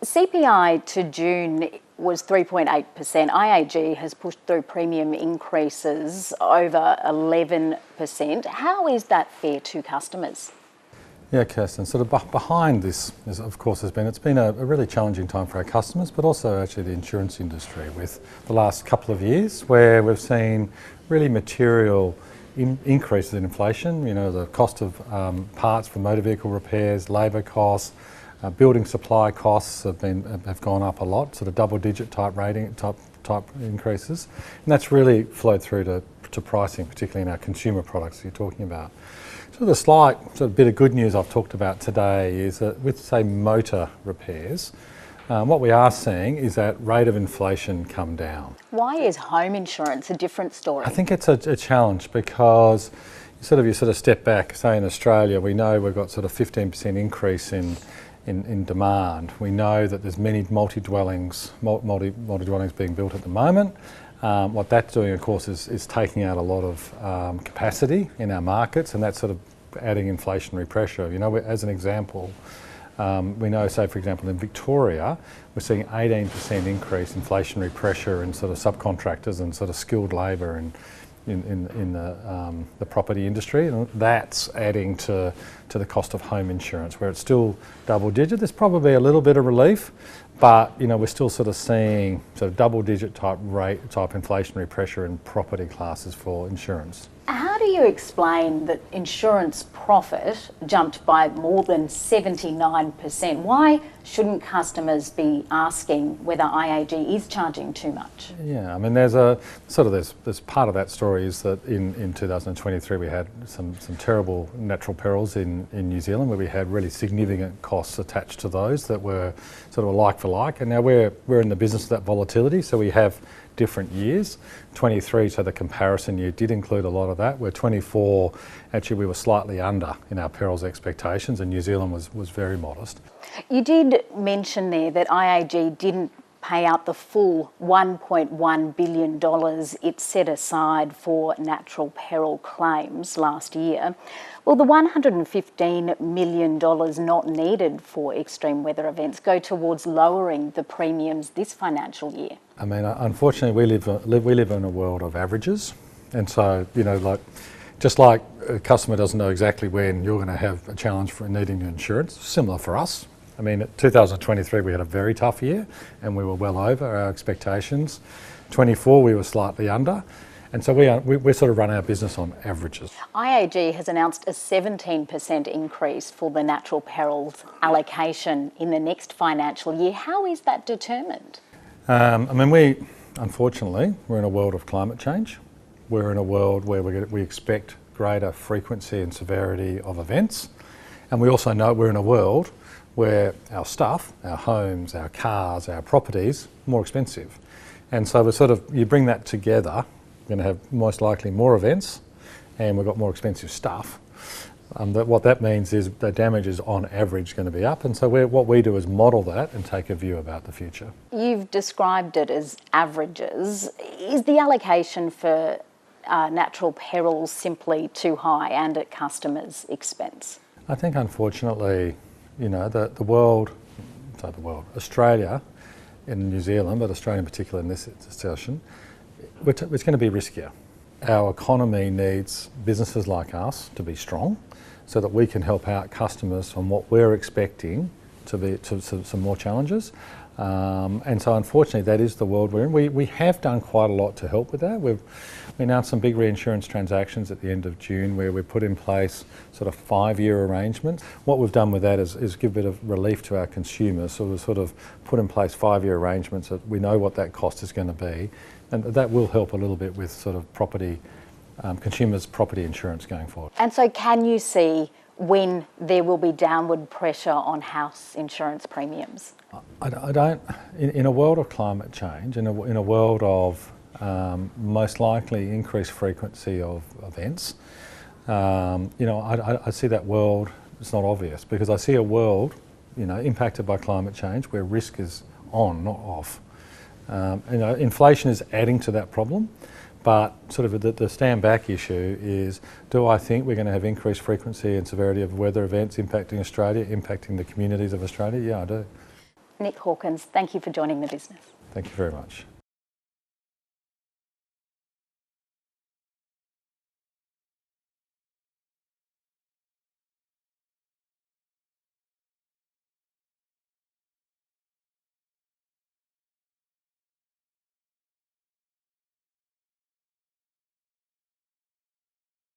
CPI to June was 3.8%. IAG has pushed through premium increases over 11%. How is that fair to customers? Yeah, Kirsten, sort of behind this, of course, it's been a really challenging time for our customers, but also actually the insurance industry with the last couple of years where we've seen really material increases in inflation. You know, the cost of parts for motor vehicle repairs, labour costs, building supply costs have gone up a lot, sort of double-digit type increases, and that's really flowed through to pricing, particularly in our consumer products you're talking about. So the slight sort of bit of good news I've talked about today is that with, say, motor repairs, what we are seeing is that rate of inflation come down. Why is home insurance a different story? I think it's a challenge because you sort of step back. Say in Australia, we know we've got sort of 15% increase in demand. We know that there's many multi-dwellings being built at the moment. What that's doing, of course, is taking out a lot of capacity in our markets, and that's sort of adding inflationary pressure. You know, as an example, we know, say for example, in Victoria, we're seeing 18% increase inflationary pressure in sort of subcontractors and sort of skilled labour in the property industry, and that's adding to the cost of home insurance, where it's still double digit. There's probably a little bit of relief, but you know, we're still sort of seeing sort of double digit type inflationary pressure in property classes for insurance. How do you explain that insurance profit jumped by more than 79%? Why shouldn't customers be asking whether IAG is charging too much? Yeah, I mean, there's part of that story is that in 2023 we had some terrible natural perils in New Zealand, where we had really significant costs attached to those that were sort of like for like, and now we're in the business of that volatility, so we have different years. 23, so the comparison year did include a lot of that, where 24, actually we were slightly under in our perils expectations, and New Zealand was very modest. You did mention there that IAG didn't pay out the full $1.1 billion it set aside for natural peril claims last year. Will the $115 million not needed for extreme weather events go towards lowering the premiums this financial year? I mean, unfortunately, we live in a world of averages, and so you know, just like a customer doesn't know exactly when you're going to have a challenge for needing insurance, similar for us. I mean, in 2023 we had a very tough year, and we were well over our expectations. 24 we were slightly under. And so we sort of run our business on averages. IAG has announced a 17% increase for the natural perils allocation in the next financial year. How is that determined? I mean, unfortunately, we're in a world of climate change. We're in a world where we expect greater frequency and severity of events. And we also know we're in a world where our stuff, our homes, our cars, our properties, are more expensive. And so you bring that together, we're going to have most likely more events, and we've got more expensive stuff. What that means is the damage is on average going to be up, and so what we do is model that and take a view about the future. You've described it as averages. Is the allocation for natural perils simply too high and at customers' expense? I think unfortunately, you know, Australia and New Zealand, but Australia in particular in this discussion, it's going to be riskier. Our economy needs businesses like us to be strong so that we can help out customers on what we're expecting to be some more challenges. And so unfortunately that is the world we're in. We have done quite a lot to help with that. We announced some big reinsurance transactions at the end of June where we put in place sort of 5-year arrangements. What we've done with that is give a bit of relief to our consumers. So we've sort of put in place 5-year arrangements that we know what that cost is going to be, and that will help a little bit with sort of property, consumers' property insurance going forward. And so can you see when there will be downward pressure on house insurance premiums? I don't. In a world of climate change, in a world of most likely increased frequency of events, you know, I see that world. It's not obvious because I see a world, you know, impacted by climate change where risk is on, not off. You know, inflation is adding to that problem. But sort of the stand back issue is, do I think we're going to have increased frequency and severity of weather events impacting Australia, impacting the communities of Australia? Yeah, I do. Nick Hawkins, thank you for joining the business. Thank you very much.